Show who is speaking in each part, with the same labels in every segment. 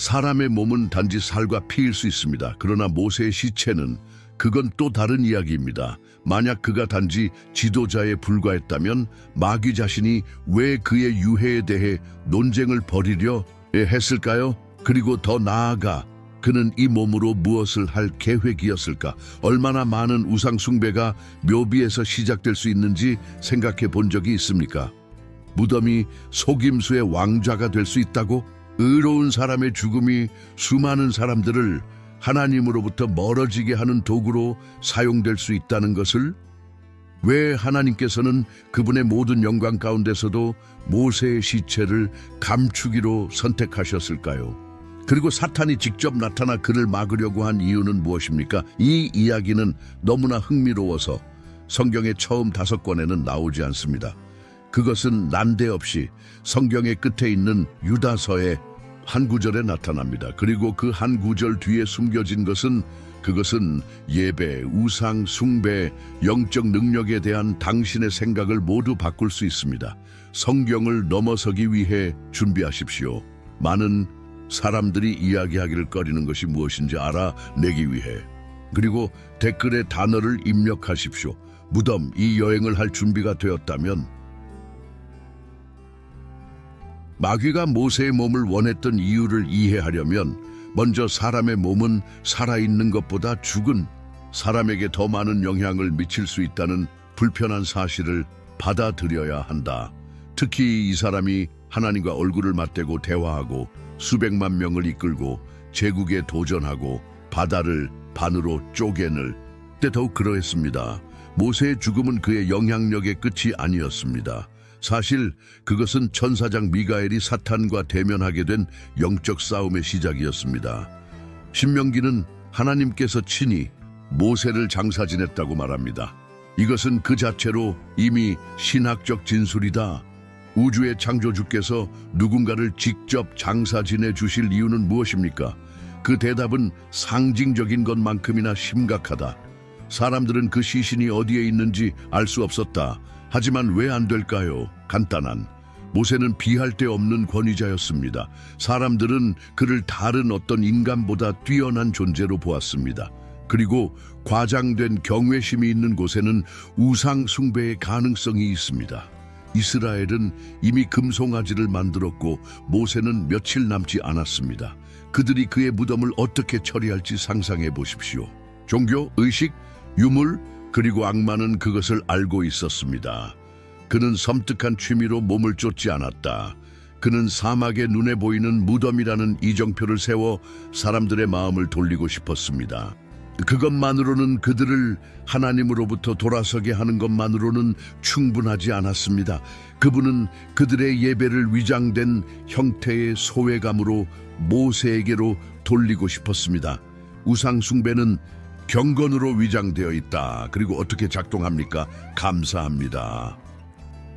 Speaker 1: 사람의 몸은 단지 살과 피일 수 있습니다. 그러나 모세의 시체는 그건 또 다른 이야기입니다. 만약 그가 단지 지도자에 불과했다면 마귀 자신이 왜 그의 유해에 대해 논쟁을 벌이려 했을까요? 그리고 더 나아가 그는 이 몸으로 무엇을 할 계획이었을까? 얼마나 많은 우상 숭배가 묘비에서 시작될 수 있는지 생각해 본 적이 있습니까? 무덤이 속임수의 왕좌가 될 수 있다고? 의로운 사람의 죽음이 수많은 사람들을 하나님으로부터 멀어지게 하는 도구로 사용될 수 있다는 것을? 왜 하나님께서는 그분의 모든 영광 가운데서도 모세의 시체를 감추기로 선택하셨을까요? 그리고 사탄이 직접 나타나 그를 막으려고 한 이유는 무엇입니까? 이 이야기는 너무나 흥미로워서 성경의 처음 5권에는 나오지 않습니다. 그것은 난데없이 성경의 끝에 있는 유다서의 한 구절에 나타납니다. 그리고 그 한 구절 뒤에 숨겨진 그것은 예배, 우상, 숭배, 영적 능력에 대한 당신의 생각을 모두 바꿀 수 있습니다. 성경을 넘어서기 위해 준비하십시오. 많은 사람들이 이야기하기를 꺼리는 것이 무엇인지 알아내기 위해. 그리고 댓글에 단어를 입력하십시오. 무덤, 이 여행을 할 준비가 되었다면. 마귀가 모세의 몸을 원했던 이유를 이해하려면 먼저 사람의 몸은 살아있는 것보다 죽은 사람에게 더 많은 영향을 미칠 수 있다는 불편한 사실을 받아들여야 한다. 특히 이 사람이 하나님과 얼굴을 맞대고 대화하고 수백만 명을 이끌고 제국에 도전하고 바다를 반으로 쪼개낼 때 더욱 그러했습니다. 모세의 죽음은 그의 영향력의 끝이 아니었습니다. 사실 그것은 천사장 미가엘이 사탄과 대면하게 된 영적 싸움의 시작이었습니다. 신명기는 하나님께서 친히 모세를 장사 지냈다고 말합니다. 이것은 그 자체로 이미 신학적 진술이다. 우주의 창조주께서 누군가를 직접 장사 지내 주실 이유는 무엇입니까? 그 대답은 상징적인 것만큼이나 심각하다. 사람들은 그 시신이 어디에 있는지 알 수 없었다. 하지만 왜 안 될까요? 간단한. 모세는 비할 데 없는 권위자였습니다. 사람들은 그를 다른 어떤 인간보다 뛰어난 존재로 보았습니다. 그리고 과장된 경외심이 있는 곳에는 우상 숭배의 가능성이 있습니다. 이스라엘은 이미 금송아지를 만들었고 모세는 며칠 남지 않았습니다. 그들이 그의 무덤을 어떻게 처리할지 상상해 보십시오. 종교, 의식, 유물, 그리고 악마는 그것을 알고 있었습니다. 그는 섬뜩한 취미로 몸을 쫓지 않았다. 그는 사막의 눈에 보이는 무덤이라는 이정표를 세워 사람들의 마음을 돌리고 싶었습니다. 그것만으로는 그들을 하나님으로부터 돌아서게 하는 것만으로는 충분하지 않았습니다. 그분은 그들의 예배를 위장된 형태의 소외감으로 모세에게로 돌리고 싶었습니다. 우상 숭배는 경건으로 위장되어 있다. 그리고 어떻게 작동합니까? 감사합니다.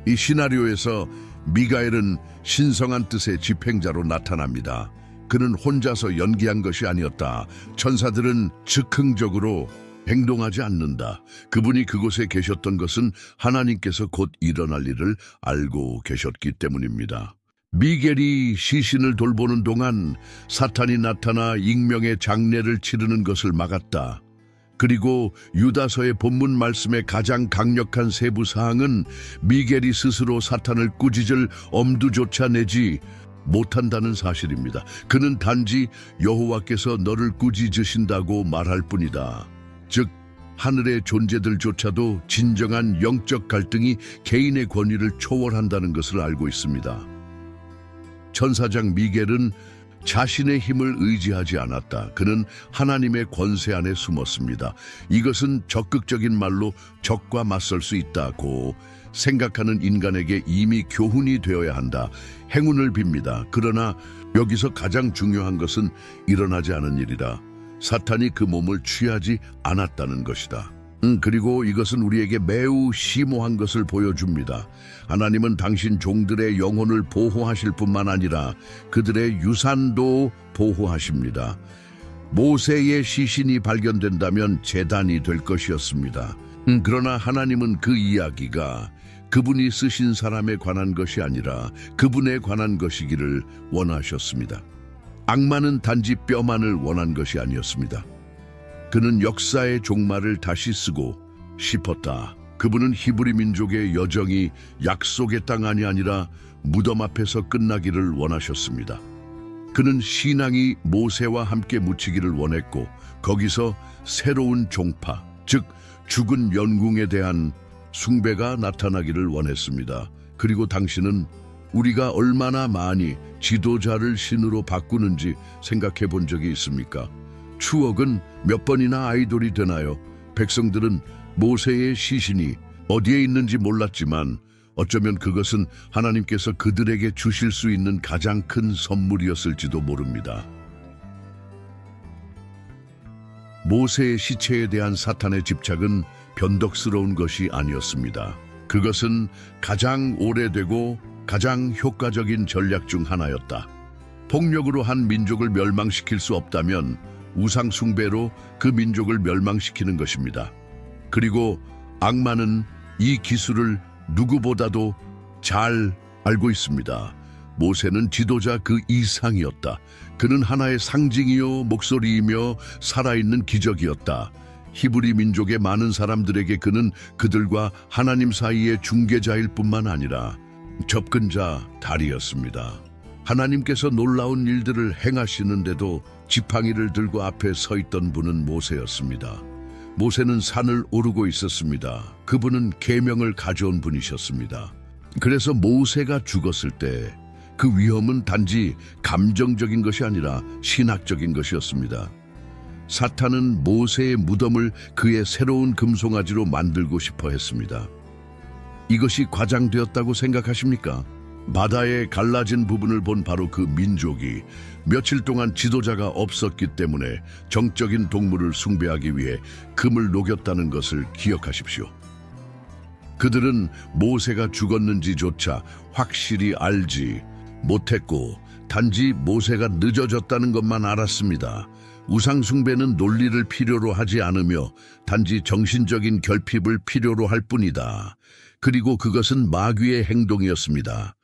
Speaker 1: 이 시나리오에서 미가엘은 신성한 뜻의 집행자로 나타납니다. 그는 혼자서 연기한 것이 아니었다. 천사들은 즉흥적으로 행동하지 않는다. 그분이 그곳에 계셨던 것은 하나님께서 곧 일어날 일을 알고 계셨기 때문입니다. 미겔이 시신을 돌보는 동안 사탄이 나타나 익명의 장례를 치르는 것을 막았다. 그리고 유다서의 본문 말씀의 가장 강력한 세부 사항은 미겔이 스스로 사탄을 꾸짖을 엄두조차 내지 못한다는 사실입니다. 그는 단지 여호와께서 너를 꾸짖으신다고 말할 뿐이다. 즉 하늘의 존재들조차도 진정한 영적 갈등이 개인의 권위를 초월한다는 것을 알고 있습니다. 천사장 미겔은 자신의 힘을 의지하지 않았다. 그는 하나님의 권세 안에 숨었습니다. 이것은 적극적인 말로 적과 맞설 수 있다고 생각하는 인간에게 이미 교훈이 되어야 한다. 행운을 빕니다. 그러나 여기서 가장 중요한 것은 일어나지 않은 일이다. 사탄이 그 몸을 취하지 않았다는 것이다. 그리고 이것은 우리에게 매우 심오한 것을 보여줍니다. 하나님은 당신 종들의 영혼을 보호하실 뿐만 아니라 그들의 유산도 보호하십니다. 모세의 시신이 발견된다면 재단이 될 것이었습니다. 그러나 하나님은 그 이야기가 그분이 쓰신 사람에 관한 것이 아니라 그분에 관한 것이기를 원하셨습니다. 악마는 단지 뼈만을 원한 것이 아니었습니다. 그는 역사의 종말을 다시 쓰고 싶었다. 그분은 히브리 민족의 여정이 약속의 땅이 아니라 무덤 앞에서 끝나기를 원하셨습니다. 그는 신앙이 모세와 함께 묻히기를 원했고 거기서 새로운 종파, 즉 죽은 영웅에 대한 숭배가 나타나기를 원했습니다. 그리고 당신은 우리가 얼마나 많이 지도자를 신으로 바꾸는지 생각해 본 적이 있습니까? 추억은 몇 번이나 아이돌이 되나요? 백성들은 모세의 시신이 어디에 있는지 몰랐지만 어쩌면 그것은 하나님께서 그들에게 주실 수 있는 가장 큰 선물이었을지도 모릅니다. 모세의 시체에 대한 사탄의 집착은 변덕스러운 것이 아니었습니다. 그것은 가장 오래되고 가장 효과적인 전략 중 하나였다. 폭력으로 한 민족을 멸망시킬 수 없다면 우상 숭배로 그 민족을 멸망시키는 것입니다. 그리고 악마는 이 기술을 누구보다도 잘 알고 있습니다. 모세는 지도자 그 이상이었다. 그는 하나의 상징이요 목소리이며 살아있는 기적이었다. 히브리 민족의 많은 사람들에게 그는 그들과 하나님 사이의 중개자일 뿐만 아니라 접근자 다리였습니다. 하나님께서 놀라운 일들을 행하시는데도 지팡이를 들고 앞에 서 있던 분은 모세였습니다. 모세는 산을 오르고 있었습니다. 그분은 계명을 가져온 분이셨습니다. 그래서 모세가 죽었을 때 그 위험은 단지 감정적인 것이 아니라 신학적인 것이었습니다. 사탄은 모세의 무덤을 그의 새로운 금송아지로 만들고 싶어 했습니다. 이것이 과장되었다고 생각하십니까? 바다의 갈라진 부분을 본 바로 그 민족이 며칠 동안 지도자가 없었기 때문에 정적인 동물을 숭배하기 위해 금을 녹였다는 것을 기억하십시오. 그들은 모세가 죽었는지조차 확실히 알지 못했고 단지 모세가 늦어졌다는 것만 알았습니다. 우상 숭배는 논리를 필요로 하지 않으며 단지 정신적인 결핍을 필요로 할 뿐이다. 그리고 그것은 마귀의 행동이었습니다.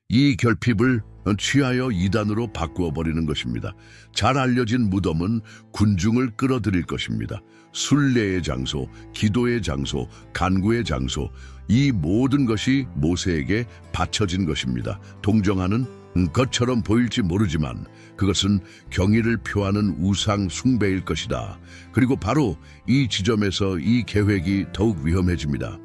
Speaker 1: 이 결핍을 취하여 이단으로 바꾸어 버리는 것입니다. 잘 알려진 무덤은 군중을 끌어들일 것입니다. 순례의 장소, 기도의 장소, 간구의 장소, 이 모든 것이 모세에게 바쳐진 것입니다. 동정하는 것처럼 보일지 모르지만 그것은 경의를 표하는 우상 숭배일 것이다. 그리고 바로 이 지점에서 이 계획이 더욱 위험해집니다.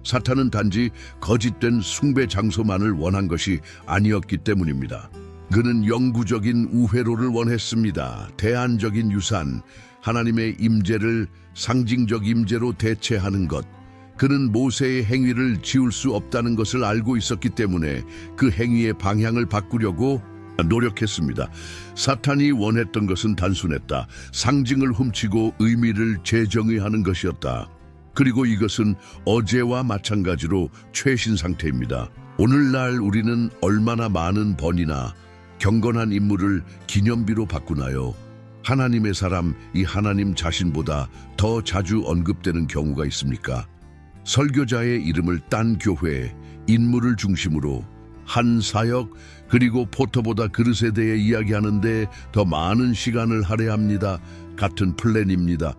Speaker 1: 사탄은 단지 거짓된 숭배 장소만을 원한 것이 아니었기 때문입니다. 그는 영구적인 우회로를 원했습니다. 대안적인 유산, 하나님의 임재를 상징적 임재로 대체하는 것. 그는 모세의 행위를 지울 수 없다는 것을 알고 있었기 때문에 그 행위의 방향을 바꾸려고 노력했습니다. 사탄이 원했던 것은 단순했다. 상징을 훔치고 의미를 재정의하는 것이었다. 그리고 이것은 어제와 마찬가지로 최신 상태입니다. 오늘날 우리는 얼마나 많은 번이나 경건한 인물을 기념비로 바꾸나요? 하나님의 사람, 이 하나님 자신보다 더 자주 언급되는 경우가 있습니까? 설교자의 이름을 딴 교회, 인물을 중심으로 한 사역, 그리고 포토보다 그릇에 대해 이야기하는데 더 많은 시간을 할애합니다. 같은 플랜입니다.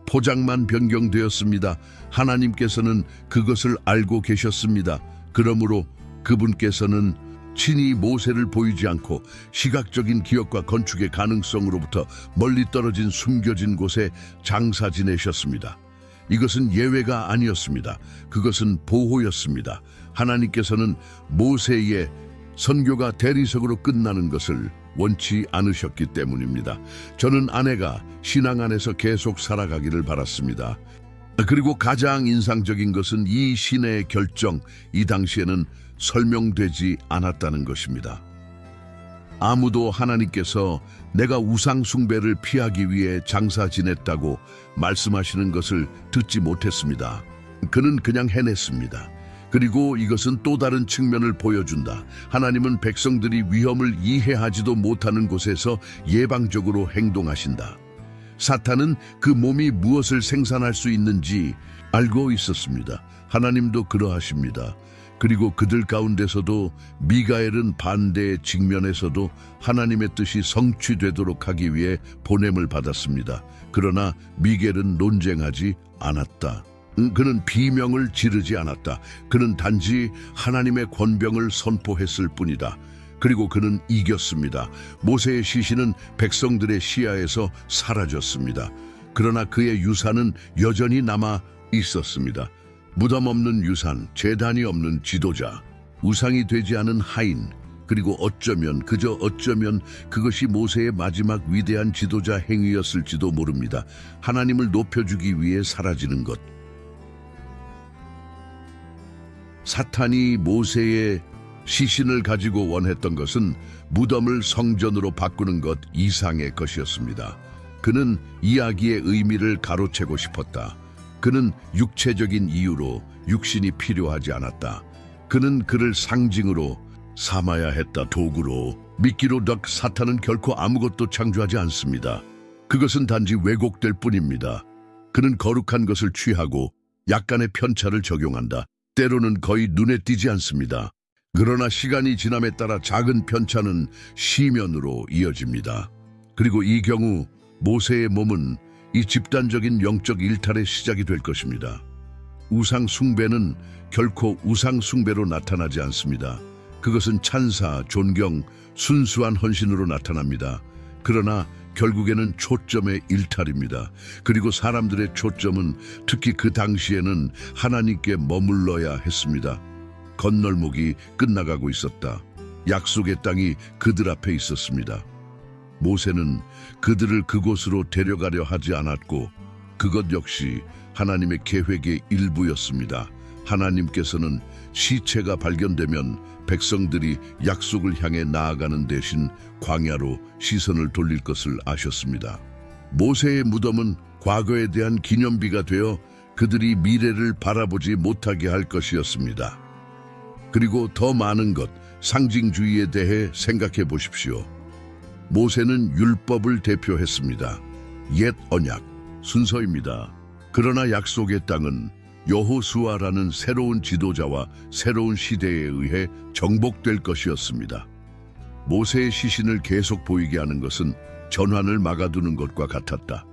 Speaker 1: 포장만 변경되었습니다. 하나님께서는 그것을 알고 계셨습니다. 그러므로 그분께서는 친히 모세를 보이지 않고 시각적인 기억과 건축의 가능성으로부터 멀리 떨어진 숨겨진 곳에 장사 지내셨습니다. 이것은 예외가 아니었습니다. 그것은 보호였습니다. 하나님께서는 모세의 선교가 대리석으로 끝나는 것을 원치 않으셨기 때문입니다. 저는 아내가 신앙 안에서 계속 살아가기를 바랐습니다. 그리고 가장 인상적인 것은 이 신의 결정, 이 당시에는 설명되지 않았다는 것입니다. 아무도 하나님께서 내가 우상 숭배를 피하기 위해 장사 지냈다고 말씀하시는 것을 듣지 못했습니다. 그는 그냥 해냈습니다. 그리고 이것은 또 다른 측면을 보여준다. 하나님은 백성들이 위험을 이해하지도 못하는 곳에서 예방적으로 행동하신다. 사탄은 그 몸이 무엇을 생산할 수 있는지 알고 있었습니다. 하나님도 그러하십니다. 그리고 그들 가운데서도 미가엘은 반대에 직면해서도 하나님의 뜻이 성취되도록 하기 위해 보냄을 받았습니다. 그러나 미겔은 논쟁하지 않았다. 그는 비명을 지르지 않았다. 그는 단지 하나님의 권병을 선포했을 뿐이다. 그리고 그는 이겼습니다. 모세의 시신은 백성들의 시야에서 사라졌습니다. 그러나 그의 유산은 여전히 남아 있었습니다. 무덤 없는 유산, 제단이 없는 지도자, 우상이 되지 않은 하인, 그리고 그저 어쩌면 그것이 모세의 마지막 위대한 지도자 행위였을지도 모릅니다. 하나님을 높여주기 위해 사라지는 것. 사탄이 모세의 시신을 가지고 원했던 것은 무덤을 성전으로 바꾸는 것 이상의 것이었습니다. 그는 이야기의 의미를 가로채고 싶었다. 그는 육체적인 이유로 육신이 필요하지 않았다. 그는 그를 상징으로 삼아야 했다. 도구로. 미끼로 덕 사탄은 결코 아무것도 창조하지 않습니다. 그것은 단지 왜곡될 뿐입니다. 그는 거룩한 것을 취하고 약간의 편차를 적용한다. 때로는 거의 눈에 띄지 않습니다. 그러나 시간이 지남에 따라 작은 편차는 시면으로 이어집니다. 그리고 이 경우 모세의 몸은 이 집단적인 영적 일탈의 시작이 될 것입니다. 우상 숭배는 결코 우상 숭배로 나타나지 않습니다. 그것은 찬사, 존경, 순수한 헌신으로 나타납니다. 그러나 결국에는 초점의 일탈입니다. 그리고 사람들의 초점은 특히 그 당시에는 하나님께 머물러야 했습니다. 건널목이 끝나가고 있었다. 약속의 땅이 그들 앞에 있었습니다. 모세는 그들을 그곳으로 데려가려 하지 않았고 그것 역시 하나님의 계획의 일부였습니다. 하나님께서는 시체가 발견되면 백성들이 약속을 향해 나아가는 대신 광야로 시선을 돌릴 것을 아셨습니다. 모세의 무덤은 과거에 대한 기념비가 되어 그들이 미래를 바라보지 못하게 할 것이었습니다. 그리고 더 많은 것, 상징주의에 대해 생각해 보십시오. 모세는 율법을 대표했습니다. 옛 언약, 순서입니다. 그러나 약속의 땅은 여호수아라는 새로운 지도자와 새로운 시대에 의해 정복될 것이었습니다. 모세의 시신을 계속 보이게 하는 것은 전환을 막아두는 것과 같았다.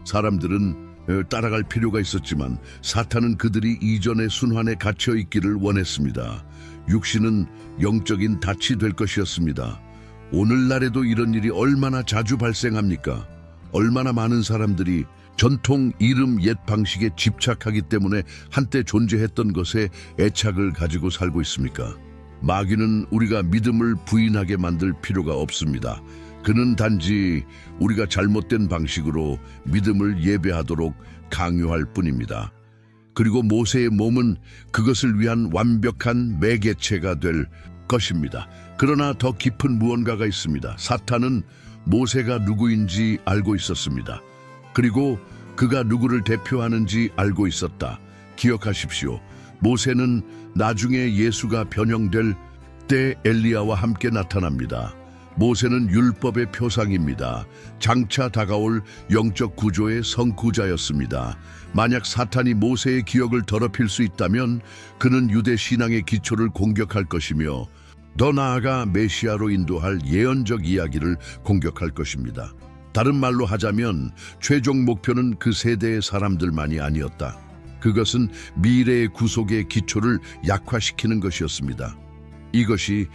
Speaker 1: 사람들은 따라갈 필요가 있었지만 사탄은 그들이 이전의 순환에 갇혀 있기를 원했습니다. 육신은 영적인 닻이 될 것이었습니다. 오늘날에도 이런 일이 얼마나 자주 발생합니까? 얼마나 많은 사람들이 전통 이름 옛 방식에 집착하기 때문에 한때 존재했던 것에 애착을 가지고 살고 있습니까? 마귀는 우리가 믿음을 부인하게 만들 필요가 없습니다. 그는 단지 우리가 잘못된 방식으로 믿음을 예배하도록 강요할 뿐입니다. 그리고 모세의 몸은 그것을 위한 완벽한 매개체가 될 것입니다. 그러나 더 깊은 무언가가 있습니다. 사탄은 모세가 누구인지 알고 있었습니다. 그리고 그가 누구를 대표하는지 알고 있었다. 기억하십시오. 모세는 나중에 예수가 변형될 때 엘리야와 함께 나타납니다. 모세는 율법의 표상입니다. 장차 다가올 영적 구조의 선구자였습니다. 만약 사탄이 모세의 기억을 더럽힐 수 있다면 그는 유대 신앙의 기초를 공격할 것이며 더 나아가 메시아로 인도할 예언적 이야기를 공격할 것입니다. 다른 말로 하자면 최종 목표는 그 세대의 사람들만이 아니었다. 그것은 미래의 구속의 기초를 약화시키는 것이었습니다. 이것이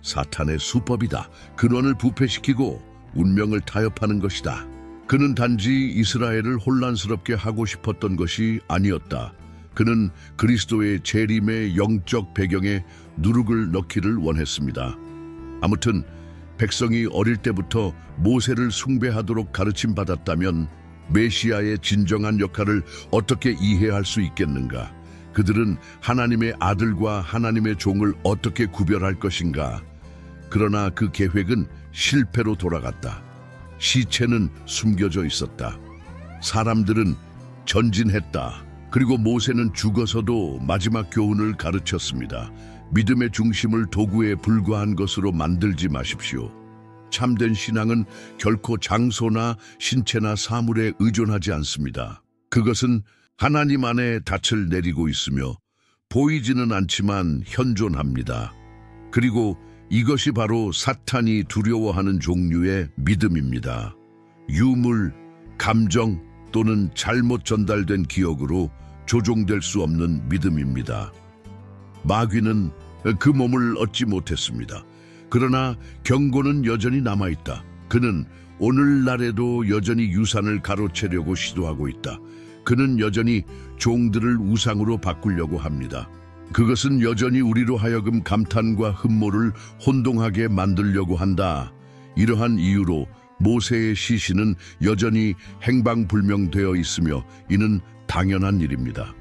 Speaker 1: 사탄의 수법이다. 근원을 부패시키고 운명을 타협하는 것이다. 그는 단지 이스라엘을 혼란스럽게 하고 싶었던 것이 아니었다. 그는 그리스도의 재림의 영적 배경에 누룩을 넣기를 원했습니다. 아무튼 백성이 어릴 때부터 모세를 숭배하도록 가르침받았다면 메시아의 진정한 역할을 어떻게 이해할 수 있겠는가? 그들은 하나님의 아들과 하나님의 종을 어떻게 구별할 것인가? 그러나 그 계획은 실패로 돌아갔다. 시체는 숨겨져 있었다. 사람들은 전진했다. 그리고 모세는 죽어서도 마지막 교훈을 가르쳤습니다. 믿음의 중심을 도구에 불과한 것으로 만들지 마십시오. 참된 신앙은 결코 장소나 신체나 사물에 의존하지 않습니다. 그것은 하나님 안에 닻을 내리고 있으며 보이지는 않지만 현존합니다. 그리고 이것이 바로 사탄이 두려워하는 종류의 믿음입니다. 유물, 감정 또는 잘못 전달된 기억으로 조종될 수 없는 믿음입니다. 마귀는 그 몸을 얻지 못했습니다. 그러나 경고는 여전히 남아있다. 그는 오늘날에도 여전히 유산을 가로채려고 시도하고 있다. 그는 여전히 종들을 우상으로 바꾸려고 합니다. 그것은 여전히 우리로 하여금 감탄과 흠모를 혼동하게 만들려고 한다. 이러한 이유로 모세의 시신은 여전히 행방불명되어 있으며 이는 당연한 일입니다.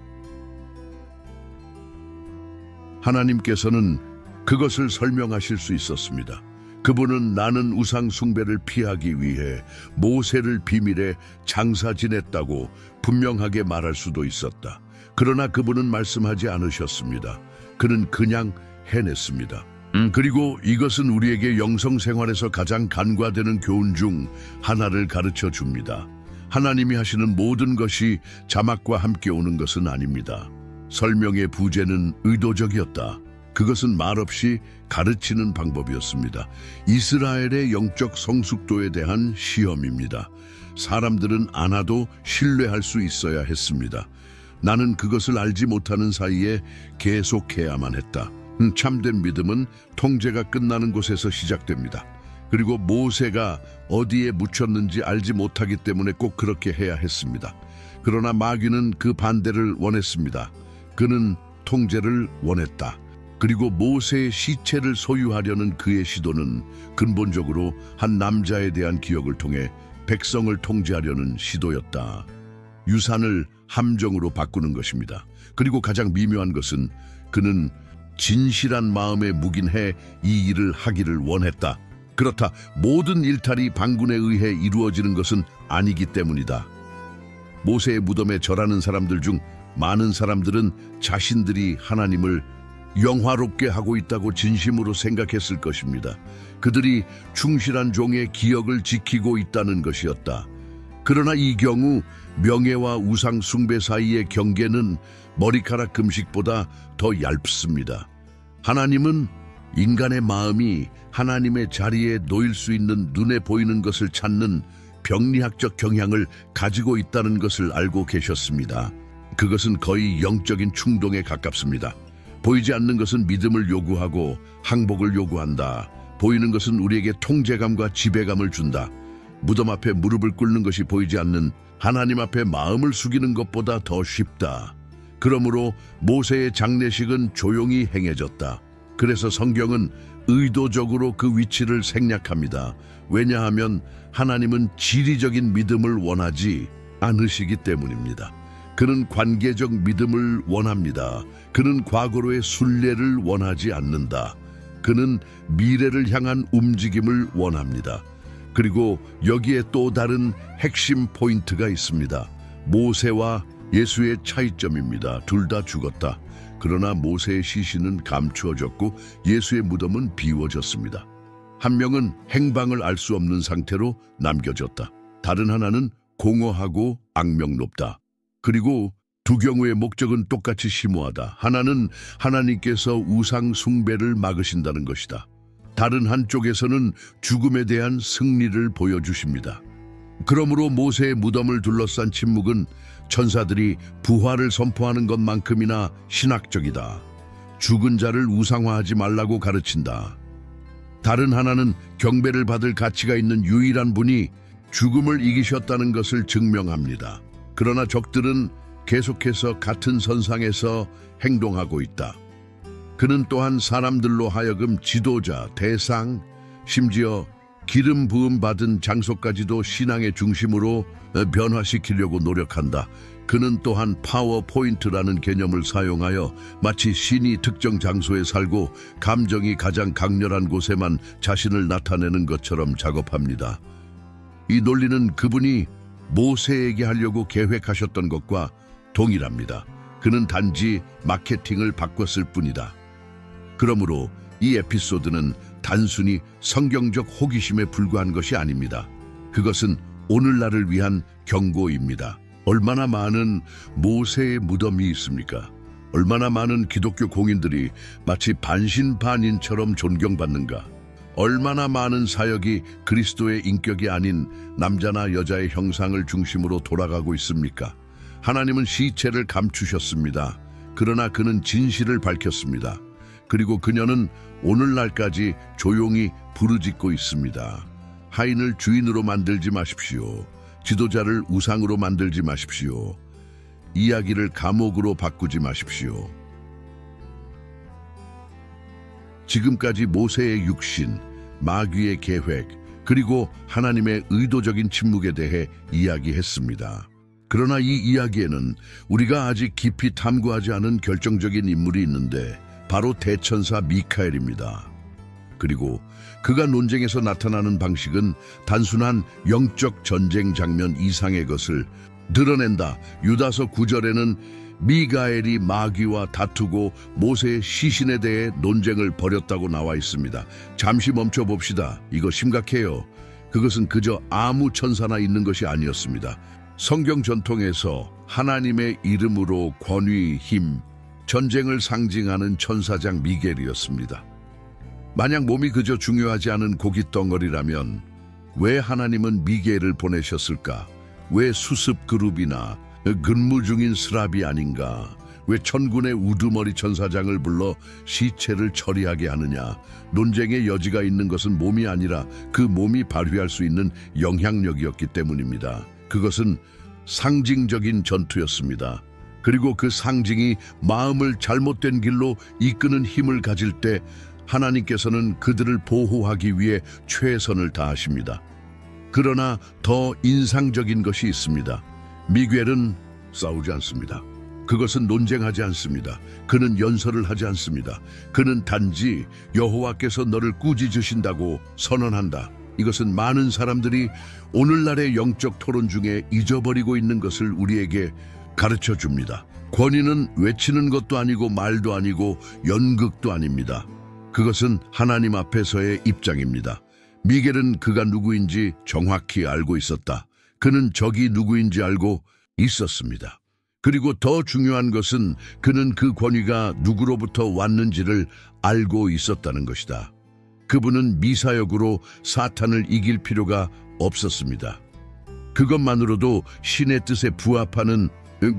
Speaker 1: 하나님께서는 그것을 설명하실 수 있었습니다. 그분은 나는 우상 숭배를 피하기 위해 모세를 비밀에 장사 지냈다고 분명하게 말할 수도 있었다. 그러나 그분은 말씀하지 않으셨습니다. 그는 그냥 해냈습니다. 그리고 이것은 우리에게 영성 생활에서 가장 간과되는 교훈 중 하나를 가르쳐 줍니다. 하나님이 하시는 모든 것이 자막과 함께 오는 것은 아닙니다. 설명의 부재는 의도적이었다. 그것은 말없이 가르치는 방법이었습니다. 이스라엘의 영적 성숙도에 대한 시험입니다. 사람들은 안 와도 신뢰할 수 있어야 했습니다. 나는 그것을 알지 못하는 사이에 계속해야만 했다. 참된 믿음은 통제가 끝나는 곳에서 시작됩니다. 그리고 모세가 어디에 묻혔는지 알지 못하기 때문에 꼭 그렇게 해야 했습니다. 그러나 마귀는 그 반대를 원했습니다. 그는 통제를 원했다. 그리고 모세의 시체를 소유하려는 그의 시도는 근본적으로 한 남자에 대한 기억을 통해 백성을 통제하려는 시도였다. 유산을 함정으로 바꾸는 것입니다. 그리고 가장 미묘한 것은 그는 진실한 마음에 묵인해 이 일을 하기를 원했다. 그렇다. 모든 일탈이 방군에 의해 이루어지는 것은 아니기 때문이다. 모세의 무덤에 절하는 사람들 중 많은 사람들은 자신들이 하나님을 영화롭게 하고 있다고 진심으로 생각했을 것입니다. 그들이 충실한 종의 기억을 지키고 있다는 것이었다. 그러나 이 경우 명예와 우상 숭배 사이의 경계는 머리카락 금식보다 더 얇습니다. 하나님은 인간의 마음이 하나님의 자리에 놓일 수 있는 눈에 보이는 것을 찾는 병리학적 경향을 가지고 있다는 것을 알고 계셨습니다. 그것은 거의 영적인 충동에 가깝습니다. 보이지 않는 것은 믿음을 요구하고 항복을 요구한다. 보이는 것은 우리에게 통제감과 지배감을 준다. 무덤 앞에 무릎을 꿇는 것이 보이지 않는 하나님 앞에 마음을 숙이는 것보다 더 쉽다. 그러므로 모세의 장례식은 조용히 행해졌다. 그래서 성경은 의도적으로 그 위치를 생략합니다. 왜냐하면 하나님은 지리적인 믿음을 원하지 않으시기 때문입니다. 그는 관계적 믿음을 원합니다. 그는 과거로의 순례를 원하지 않는다. 그는 미래를 향한 움직임을 원합니다. 그리고 여기에 또 다른 핵심 포인트가 있습니다. 모세와 예수의 차이점입니다. 둘 다 죽었다. 그러나 모세의 시신은 감추어졌고 예수의 무덤은 비워졌습니다. 한 명은 행방을 알 수 없는 상태로 남겨졌다. 다른 하나는 공허하고 악명높다. 그리고 두 경우의 목적은 똑같이 심오하다. 하나는 하나님께서 우상 숭배를 막으신다는 것이다. 다른 한쪽에서는 죽음에 대한 승리를 보여주십니다. 그러므로 모세의 무덤을 둘러싼 침묵은 천사들이 부활을 선포하는 것만큼이나 신학적이다. 죽은 자를 우상화하지 말라고 가르친다. 다른 하나는 경배를 받을 가치가 있는 유일한 분이 죽음을 이기셨다는 것을 증명합니다. 그러나 적들은 계속해서 같은 선상에서 행동하고 있다. 그는 또한 사람들로 하여금 지도자, 대상, 심지어 기름 부음 받은 장소까지도 신앙의 중심으로 변화시키려고 노력한다. 그는 또한 파워포인트라는 개념을 사용하여 마치 신이 특정 장소에 살고 감정이 가장 강렬한 곳에만 자신을 나타내는 것처럼 작업합니다. 이 논리는 그분이 모세에게 하려고 계획하셨던 것과 동일합니다. 그는 단지 마케팅을 바꿨을 뿐이다. 그러므로 이 에피소드는 단순히 성경적 호기심에 불과한 것이 아닙니다. 그것은 오늘날을 위한 경고입니다. 얼마나 많은 모세의 무덤이 있습니까? 얼마나 많은 기독교 공인들이 마치 반신반인처럼 존경받는가. 얼마나 많은 사역이 그리스도의 인격이 아닌 남자나 여자의 형상을 중심으로 돌아가고 있습니까? 하나님은 시체를 감추셨습니다. 그러나 그는 진실을 밝혔습니다. 그리고 그녀는 오늘날까지 조용히 부르짖고 있습니다. 하인을 주인으로 만들지 마십시오. 지도자를 우상으로 만들지 마십시오. 이야기를 감옥으로 바꾸지 마십시오. 지금까지 모세의 육신, 마귀의 계획, 그리고 하나님의 의도적인 침묵에 대해 이야기했습니다. 그러나 이 이야기에는 우리가 아직 깊이 탐구하지 않은 결정적인 인물이 있는데 바로 대천사 미카엘입니다. 그리고 그가 논쟁에서 나타나는 방식은 단순한 영적 전쟁 장면 이상의 것을 드러낸다. 유다서 9절에는 미가엘이 마귀와 다투고 모세의 시신에 대해 논쟁을 벌였다고 나와 있습니다. 잠시 멈춰 봅시다. 이거 심각해요. 그것은 그저 아무 천사나 있는 것이 아니었습니다. 성경 전통에서 하나님의 이름으로 권위, 힘, 전쟁을 상징하는 천사장 미겔이었습니다. 만약 몸이 그저 중요하지 않은 고깃 덩어리라면 왜 하나님은 미겔을 보내셨을까? 왜 수습 그룹이나 근무 중인 스랍이 아닌가? 왜 천군의 우두머리 천사장을 불러 시체를 처리하게 하느냐? 논쟁의 여지가 있는 것은 몸이 아니라 그 몸이 발휘할 수 있는 영향력이었기 때문입니다. 그것은 상징적인 전투였습니다. 그리고 그 상징이 마음을 잘못된 길로 이끄는 힘을 가질 때 하나님께서는 그들을 보호하기 위해 최선을 다하십니다. 그러나 더 인상적인 것이 있습니다. 미겔은 싸우지 않습니다. 그것은 논쟁하지 않습니다. 그는 연설을 하지 않습니다. 그는 단지 여호와께서 너를 꾸짖으신다고 선언한다. 이것은 많은 사람들이 오늘날의 영적 토론 중에 잊어버리고 있는 것을 우리에게 가르쳐 줍니다. 권위는 외치는 것도 아니고 말도 아니고 연극도 아닙니다. 그것은 하나님 앞에서의 입장입니다. 미겔은 그가 누구인지 정확히 알고 있었다. 그는 적이 누구인지 알고 있었습니다. 그리고 더 중요한 것은 그는 그 권위가 누구로부터 왔는지를 알고 있었다는 것이다. 그분은 미사역으로 사탄을 이길 필요가 없었습니다. 그것만으로도 신의 뜻에 부합하는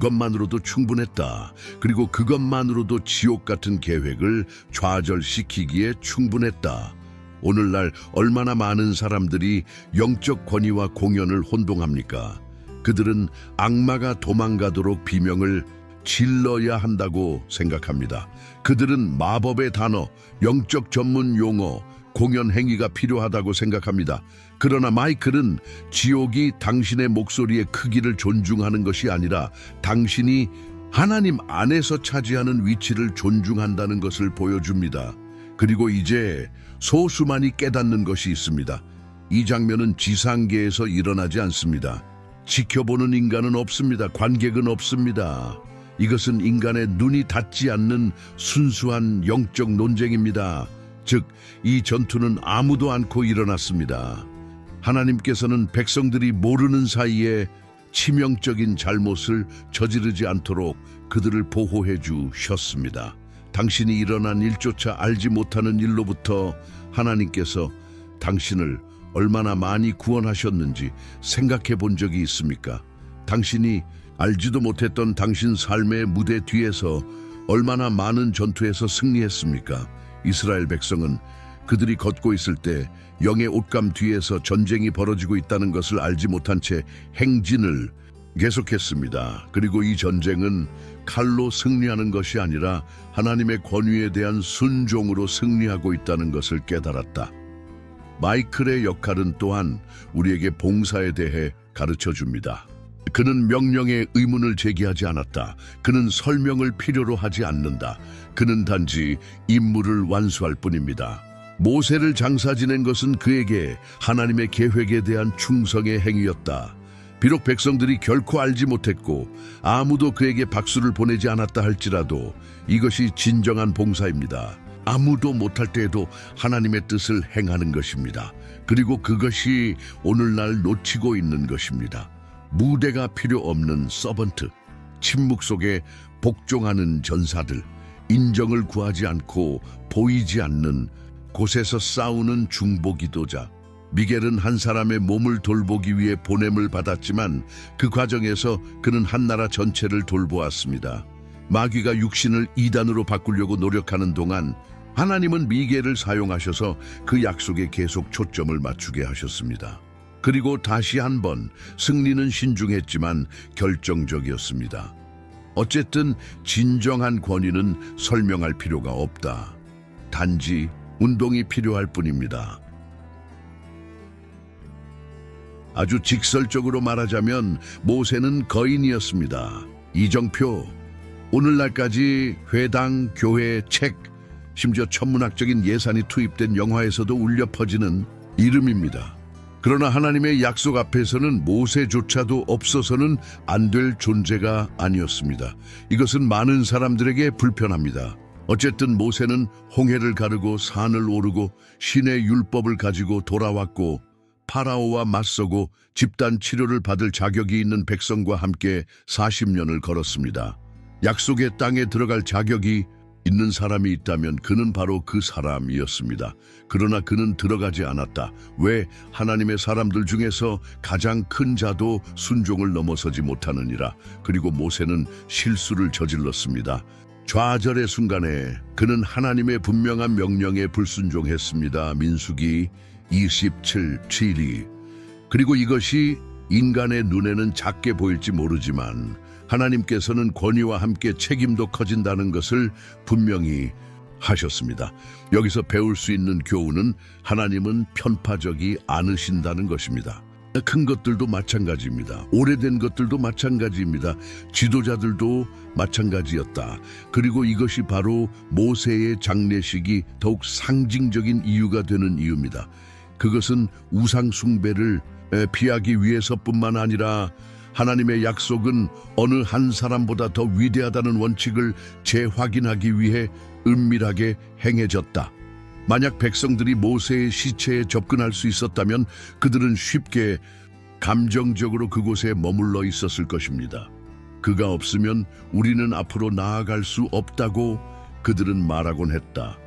Speaker 1: 것만으로도 충분했다. 그리고 그것만으로도 지옥 같은 계획을 좌절시키기에 충분했다. 오늘날 얼마나 많은 사람들이 영적 권위와 공연을 혼동합니까? 그들은 악마가 도망가도록 비명을 질러야 한다고 생각합니다. 그들은 마법의 단어, 영적 전문 용어, 공연 행위가 필요하다고 생각합니다. 그러나 마이클은 지옥이 당신의 목소리의 크기를 존중하는 것이 아니라 당신이 하나님 안에서 차지하는 위치를 존중한다는 것을 보여줍니다. 그리고 이제 소수만이 깨닫는 것이 있습니다. 이 장면은 지상계에서 일어나지 않습니다. 지켜보는 인간은 없습니다. 관객은 없습니다. 이것은 인간의 눈이 닿지 않는 순수한 영적 논쟁입니다. 즉, 이 전투는 아무도 않고 일어났습니다. 하나님께서는 백성들이 모르는 사이에 치명적인 잘못을 저지르지 않도록 그들을 보호해 주셨습니다. 당신이 일어난 일조차 알지 못하는 일로부터 하나님께서 당신을 얼마나 많이 구원하셨는지 생각해 본 적이 있습니까? 당신이 알지도 못했던 당신 삶의 무대 뒤에서 얼마나 많은 전투에서 승리했습니까? 이스라엘 백성은 그들이 걷고 있을 때 영의 옷감 뒤에서 전쟁이 벌어지고 있다는 것을 알지 못한 채 행진을 계속했습니다. 그리고 이 전쟁은 칼로 승리하는 것이 아니라 하나님의 권위에 대한 순종으로 승리하고 있다는 것을 깨달았다. 마이클의 역할은 또한 우리에게 봉사에 대해 가르쳐 줍니다. 그는 명령에 의문을 제기하지 않았다. 그는 설명을 필요로 하지 않는다. 그는 단지 임무를 완수할 뿐입니다. 모세를 장사 지낸 것은 그에게 하나님의 계획에 대한 충성의 행위였다. 비록 백성들이 결코 알지 못했고 아무도 그에게 박수를 보내지 않았다 할지라도 이것이 진정한 봉사입니다. 아무도 못할 때에도 하나님의 뜻을 행하는 것입니다. 그리고 그것이 오늘날 놓치고 있는 것입니다. 무대가 필요 없는 서번트, 침묵 속에 복종하는 전사들, 인정을 구하지 않고 보이지 않는 곳에서 싸우는 중보기도자. 미겔은 한 사람의 몸을 돌보기 위해 보냄을 받았지만 그 과정에서 그는 한 나라 전체를 돌보았습니다. 마귀가 육신을 이단으로 바꾸려고 노력하는 동안 하나님은 미겔을 사용하셔서 그 약속에 계속 초점을 맞추게 하셨습니다. 그리고 다시 한번 승리는 신중했지만 결정적이었습니다. 어쨌든 진정한 권위는 설명할 필요가 없다. 단지 운동이 필요할 뿐입니다. 아주 직설적으로 말하자면 모세는 거인이었습니다. 이정표, 오늘날까지 회당, 교회, 책, 심지어 천문학적인 예산이 투입된 영화에서도 울려 퍼지는 이름입니다. 그러나 하나님의 약속 앞에서는 모세조차도 없어서는 안 될 존재가 아니었습니다. 이것은 많은 사람들에게 불편합니다. 어쨌든 모세는 홍해를 가르고 산을 오르고 신의 율법을 가지고 돌아왔고 파라오와 맞서고 집단 치료를 받을 자격이 있는 백성과 함께 40년을 걸었습니다. 약속의 땅에 들어갈 자격이 있는 사람이 있다면 그는 바로 그 사람이었습니다. 그러나 그는 들어가지 않았다. 왜? 하나님의 사람들 중에서 가장 큰 자도 순종을 넘어서지 못하느니라. 그리고 모세는 실수를 저질렀습니다. 좌절의 순간에 그는 하나님의 분명한 명령에 불순종했습니다. 민수기 27:7. 그리고 이것이 인간의 눈에는 작게 보일지 모르지만 하나님께서는 권위와 함께 책임도 커진다는 것을 분명히 하셨습니다. 여기서 배울 수 있는 교훈은 하나님은 편파적이 않으신다는 것입니다. 큰 것들도 마찬가지입니다. 오래된 것들도 마찬가지입니다. 지도자들도 마찬가지였다. 그리고 이것이 바로 모세의 장례식이 더욱 상징적인 이유가 되는 이유입니다. 그것은 우상 숭배를 피하기 위해서뿐만 아니라 하나님의 약속은 어느 한 사람보다 더 위대하다는 원칙을 재확인하기 위해 은밀하게 행해졌다. 만약 백성들이 모세의 시체에 접근할 수 있었다면 그들은 쉽게 감정적으로 그곳에 머물러 있었을 것입니다. 그가 없으면 우리는 앞으로 나아갈 수 없다고 그들은 말하곤 했다.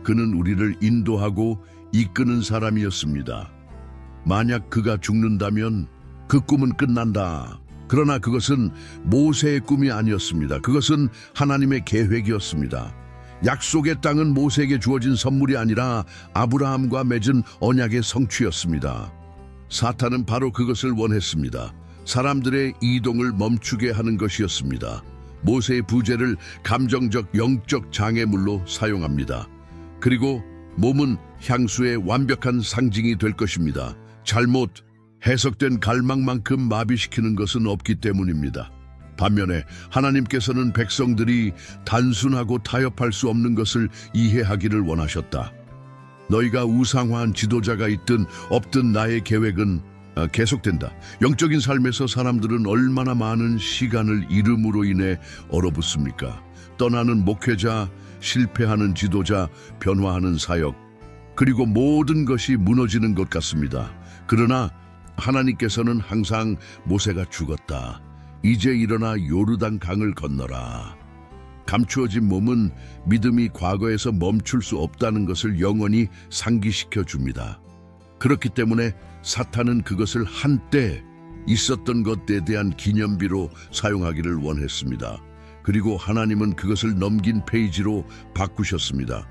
Speaker 1: 그는 우리를 인도하고 이끄는 사람이었습니다. 만약 그가 죽는다면 그 꿈은 끝난다. 그러나 그것은 모세의 꿈이 아니었습니다. 그것은 하나님의 계획이었습니다. 약속의 땅은 모세에게 주어진 선물이 아니라 아브라함과 맺은 언약의 성취였습니다. 사탄은 바로 그것을 원했습니다. 사람들의 이동을 멈추게 하는 것이었습니다. 모세의 부재를 감정적 영적 장애물로 사용합니다. 그리고 몸은 향수의 완벽한 상징이 될 것입니다. 잘못 해석된 갈망만큼 마비시키는 것은 없기 때문입니다. 반면에 하나님께서는 백성들이 단순하고 타협할 수 없는 것을 이해하기를 원하셨다. 너희가 우상화한 지도자가 있든 없든 나의 계획은 계속된다. 영적인 삶에서 사람들은 얼마나 많은 시간을 잃음으로 인해 얼어붙습니까? 떠나는 목회자, 실패하는 지도자, 변화하는 사역, 그리고 모든 것이 무너지는 것 같습니다. 그러나 하나님께서는 항상 모세가 죽었다. 이제 일어나 요르단 강을 건너라. 감추어진 몸은 믿음이 과거에서 멈출 수 없다는 것을 영원히 상기시켜 줍니다. 그렇기 때문에 사탄은 그것을 한때 있었던 것에 대한 기념비로 사용하기를 원했습니다. 그리고 하나님은 그것을 넘긴 페이지로 바꾸셨습니다.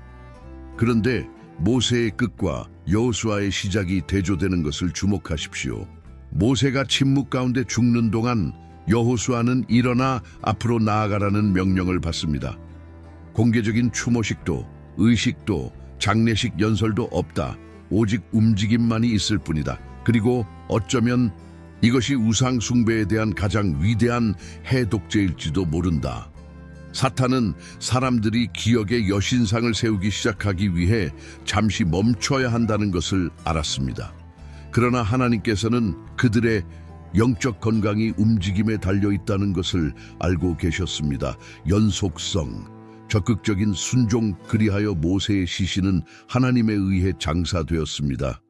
Speaker 1: 그런데 모세의 끝과 여호수아의 시작이 대조되는 것을 주목하십시오. 모세가 침묵 가운데 죽는 동안 여호수아는 일어나 앞으로 나아가라는 명령을 받습니다. 공개적인 추모식도, 의식도, 장례식 연설도 없다. 오직 움직임만이 있을 뿐이다. 그리고 어쩌면 이것이 우상 숭배에 대한 가장 위대한 해독제일지도 모른다. 사탄은 사람들이 기억의 여신상을 세우기 시작하기 위해 잠시 멈춰야 한다는 것을 알았습니다. 그러나 하나님께서는 그들의 영적 건강이 움직임에 달려 있다는 것을 알고 계셨습니다. 연속성, 적극적인 순종, 그리하여 모세의 시신은 하나님에 의해 장사되었습니다.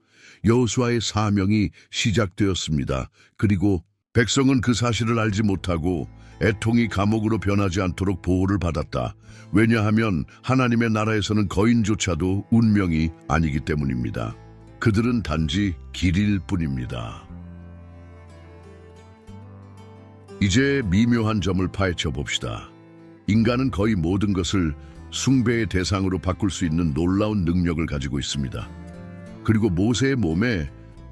Speaker 1: 여호수아의 사명이 시작되었습니다. 그리고 백성은 그 사실을 알지 못하고 애통이 감옥으로 변하지 않도록 보호를 받았다. 왜냐하면 하나님의 나라에서는 거인조차도 운명이 아니기 때문입니다. 그들은 단지 길일 뿐입니다. 이제 미묘한 점을 파헤쳐 봅시다. 인간은 거의 모든 것을 숭배의 대상으로 바꿀 수 있는 놀라운 능력을 가지고 있습니다. 그리고 모세의 몸에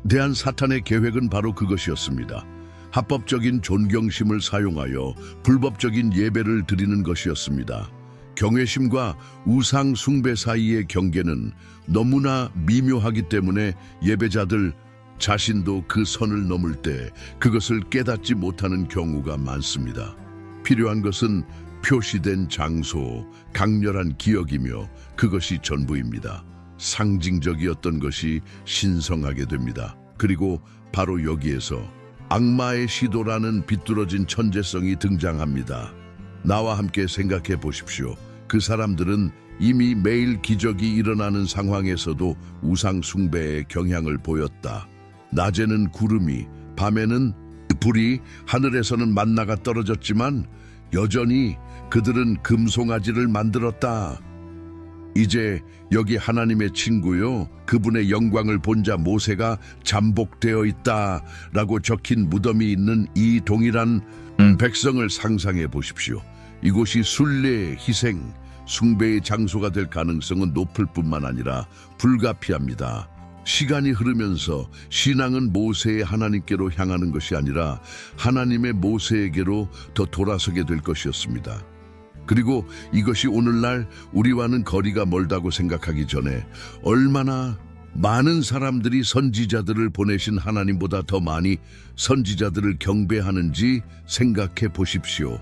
Speaker 1: 대한 사탄의 계획은 바로 그것이었습니다. 합법적인 존경심을 사용하여 불법적인 예배를 드리는 것이었습니다. 경외심과 우상 숭배 사이의 경계는 너무나 미묘하기 때문에 예배자들 자신도 그 선을 넘을 때 그것을 깨닫지 못하는 경우가 많습니다. 필요한 것은 표시된 장소, 강렬한 기억이며 그것이 전부입니다. 상징적이었던 것이 신성하게 됩니다. 그리고 바로 여기에서 악마의 시도라는 비뚤어진 천재성이 등장합니다. 나와 함께 생각해 보십시오. 그 사람들은 이미 매일 기적이 일어나는 상황에서도 우상 숭배의 경향을 보였다. 낮에는 구름이, 밤에는 불이, 하늘에서는 만나가 떨어졌지만 여전히 그들은 금송아지를 만들었다. 이제 여기 하나님의 친구요, 그분의 영광을 본 자 모세가 잠복되어 있다 라고 적힌 무덤이 있는 이 동일한 백성을 상상해 보십시오. 이곳이 순례, 희생, 숭배의 장소가 될 가능성은 높을 뿐만 아니라 불가피합니다. 시간이 흐르면서 신앙은 모세의 하나님께로 향하는 것이 아니라 하나님의 모세에게로 더 돌아서게 될 것이었습니다. 그리고 이것이 오늘날 우리와는 거리가 멀다고 생각하기 전에 얼마나 많은 사람들이 선지자들을 보내신 하나님보다 더 많이 선지자들을 경배하는지 생각해 보십시오.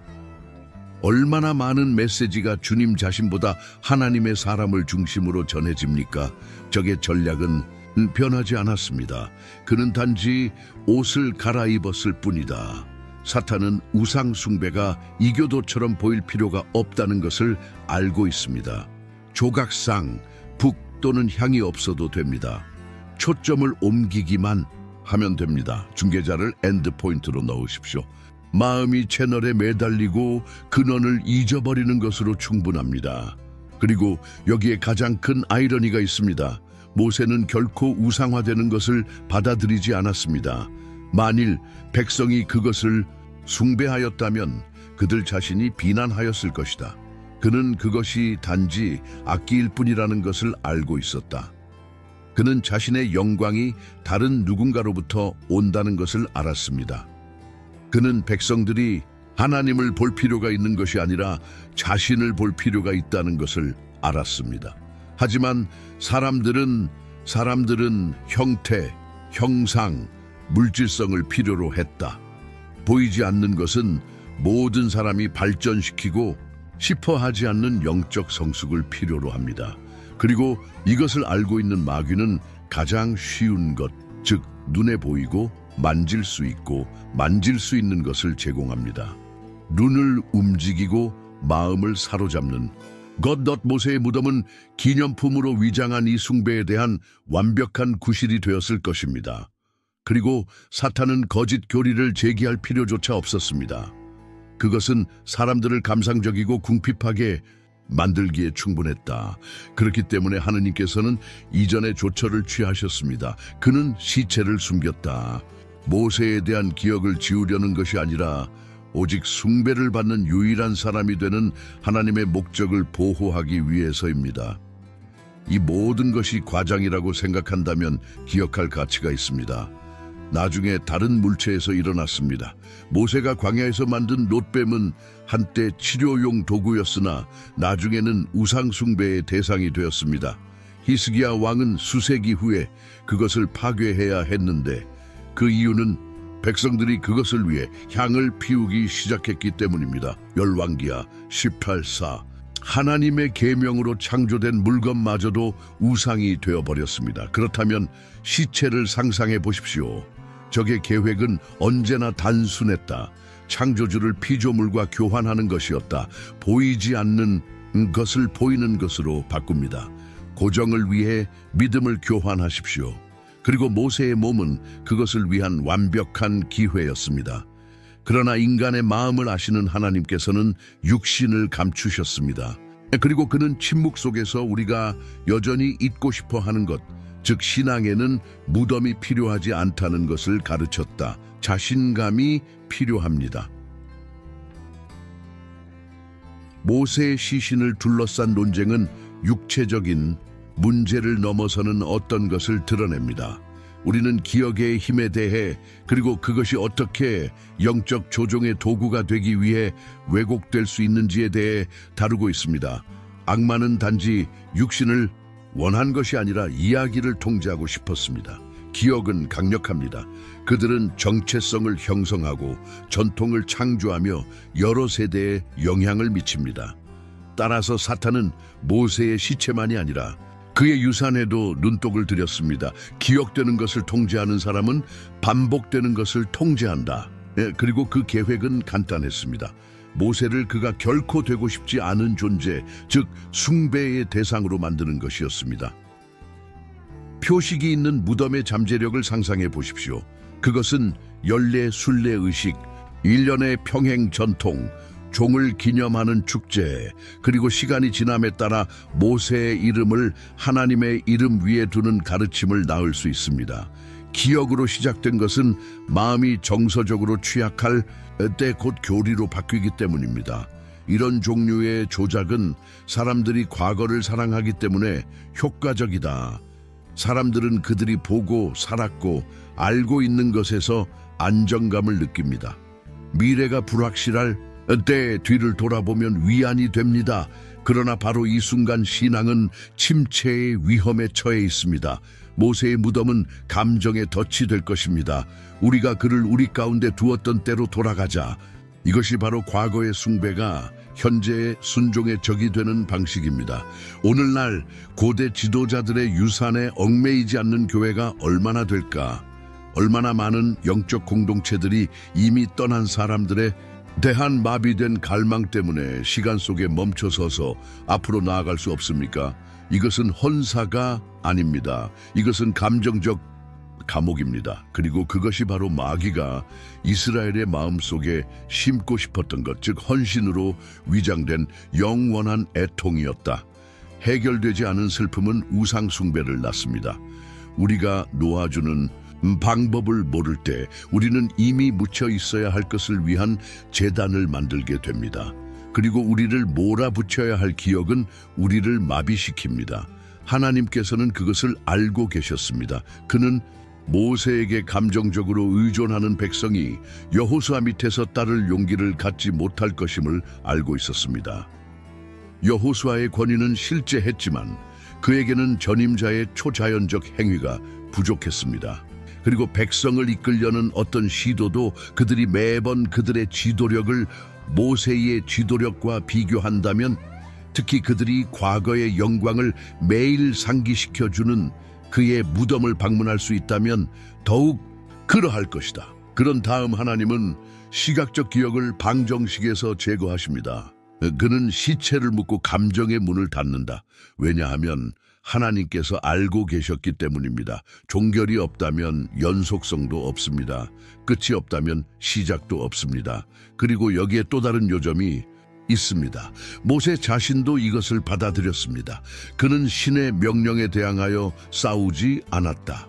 Speaker 1: 얼마나 많은 메시지가 주님 자신보다 하나님의 사람을 중심으로 전해집니까? 적의 전략은 변하지 않았습니다. 그는 단지 옷을 갈아입었을 뿐이다. 사탄은 우상 숭배가 이교도처럼 보일 필요가 없다는 것을 알고 있습니다. 조각상, 북 또는 향이 없어도 됩니다. 초점을 옮기기만 하면 됩니다. 중계자를 엔드포인트로 넣으십시오. 마음이 채널에 매달리고 근원을 잊어버리는 것으로 충분합니다. 그리고 여기에 가장 큰 아이러니가 있습니다. 모세는 결코 우상화되는 것을 받아들이지 않았습니다. 만일 백성이 그것을 숭배하였다면 그들 자신이 비난하였을 것이다. 그는 그것이 단지 악기일 뿐이라는 것을 알고 있었다. 그는 자신의 영광이 다른 누군가로부터 온다는 것을 알았습니다. 그는 백성들이 하나님을 볼 필요가 있는 것이 아니라 자신을 볼 필요가 있다는 것을 알았습니다. 하지만 사람들은 형태, 형상, 물질성을 필요로 했다. 보이지 않는 것은 모든 사람이 발전시키고 싶어 하지 않는 영적 성숙을 필요로 합니다. 그리고 이것을 알고 있는 마귀는 가장 쉬운 것, 즉 눈에 보이고 만질 수 있고 만질 수 있는 것을 제공합니다. 눈을 움직이고 마음을 사로잡는 겉덧 모세의 무덤은 기념품으로 위장한 이 숭배에 대한 완벽한 구실이 되었을 것입니다. 그리고 사탄은 거짓 교리를 제기할 필요조차 없었습니다. 그것은 사람들을 감상적이고 궁핍하게 만들기에 충분했다. 그렇기 때문에 하느님께서는 이전의 조처를 취하셨습니다. 그는 시체를 숨겼다. 모세에 대한 기억을 지우려는 것이 아니라 오직 숭배를 받는 유일한 사람이 되는 하나님의 목적을 보호하기 위해서입니다. 이 모든 것이 과장이라고 생각한다면 기억할 가치가 있습니다. 나중에 다른 물체에서 일어났습니다. 모세가 광야에서 만든 놋뱀은 한때 치료용 도구였으나 나중에는 우상 숭배의 대상이 되었습니다. 히스기야 왕은 수세기 후에 그것을 파괴해야 했는데 그 이유는 백성들이 그것을 위해 향을 피우기 시작했기 때문입니다. 열왕기하 18사. 하나님의 계명으로 창조된 물건마저도 우상이 되어버렸습니다. 그렇다면 시체를 상상해 보십시오. 적의 계획은 언제나 단순했다. 창조주를 피조물과 교환하는 것이었다. 보이지 않는 것을 보이는 것으로 바꿉니다. 고정을 위해 믿음을 교환하십시오. 그리고 모세의 몸은 그것을 위한 완벽한 기회였습니다. 그러나 인간의 마음을 아시는 하나님께서는 육신을 감추셨습니다. 그리고 그는 침묵 속에서 우리가 여전히 잊고 싶어 하는 것, 즉 신앙에는 무덤이 필요하지 않다는 것을 가르쳤다. 자신감이 필요합니다. 모세의 시신을 둘러싼 논쟁은 육체적인 문제를 넘어서는 어떤 것을 드러냅니다. 우리는 기억의 힘에 대해, 그리고 그것이 어떻게 영적 조종의 도구가 되기 위해 왜곡될 수 있는지에 대해 다루고 있습니다. 악마는 단지 육신을 원한 것이 아니라 이야기를 통제하고 싶었습니다. 기억은 강력합니다. 그들은 정체성을 형성하고 전통을 창조하며 여러 세대에 영향을 미칩니다. 따라서 사탄은 모세의 시체만이 아니라 그의 유산에도 눈독을 들였습니다. 기억되는 것을 통제하는 사람은 반복되는 것을 통제한다. 그리고 그 계획은 간단했습니다. 모세를 그가 결코 되고 싶지 않은 존재, 즉 숭배의 대상으로 만드는 것이었습니다. 표식이 있는 무덤의 잠재력을 상상해 보십시오. 그것은 연례 순례의식, 일련의 평행 전통, 종을 기념하는 축제, 그리고 시간이 지남에 따라 모세의 이름을 하나님의 이름 위에 두는 가르침을 낳을 수 있습니다. 기억으로 시작된 것은 마음이 정서적으로 취약할 때 곧 교리로 바뀌기 때문입니다. 이런 종류의 조작은 사람들이 과거를 사랑하기 때문에 효과적이다. 사람들은 그들이 보고 살았고 알고 있는 것에서 안정감을 느낍니다. 미래가 불확실할 때 뒤를 돌아보면 위안이 됩니다. 그러나 바로 이 순간 신앙은 침체의 위험에 처해 있습니다. 모세의 무덤은 감정의 덫이 될 것입니다. 우리가 그를 우리 가운데 두었던 때로 돌아가자. 이것이 바로 과거의 숭배가 현재의 순종의 적이 되는 방식입니다. 오늘날 고대 지도자들의 유산에 얽매이지 않는 교회가 얼마나 될까? 얼마나 많은 영적 공동체들이 이미 떠난 사람들의 대한 마비된 갈망 때문에 시간 속에 멈춰서서 앞으로 나아갈 수 없습니까? 이것은 헌사가 아닙니다. 이것은 감정적 감옥입니다. 그리고 그것이 바로 마귀가 이스라엘의 마음속에 심고 싶었던 것, 즉 헌신으로 위장된 영원한 애통이었다. 해결되지 않은 슬픔은 우상 숭배를 낳습니다. 우리가 놓아주는 방법을 모를 때 우리는 이미 묻혀 있어야 할 것을 위한 제단을 만들게 됩니다. 그리고 우리를 몰아붙여야 할 기억은 우리를 마비시킵니다. 하나님께서는 그것을 알고 계셨습니다. 그는 모세에게 감정적으로 의존하는 백성이 여호수아 밑에서 따를 용기를 갖지 못할 것임을 알고 있었습니다. 여호수아의 권위는 실제했지만 그에게는 전임자의 초자연적 행위가 부족했습니다. 그리고 백성을 이끌려는 어떤 시도도 그들이 매번 그들의 지도력을 모세의 지도력과 비교한다면, 특히 그들이 과거의 영광을 매일 상기시켜주는 그의 무덤을 방문할 수 있다면 더욱 그러할 것이다. 그런 다음 하나님은 시각적 기억을 방정식에서 제거하십니다. 그는 시체를 묻고 감정의 문을 닫는다. 왜냐하면 하나님께서 알고 계셨기 때문입니다. 종결이 없다면 연속성도 없습니다. 끝이 없다면 시작도 없습니다. 그리고 여기에 또 다른 요점이 있습니다. 모세 자신도 이것을 받아들였습니다. 그는 신의 명령에 대항하여 싸우지 않았다.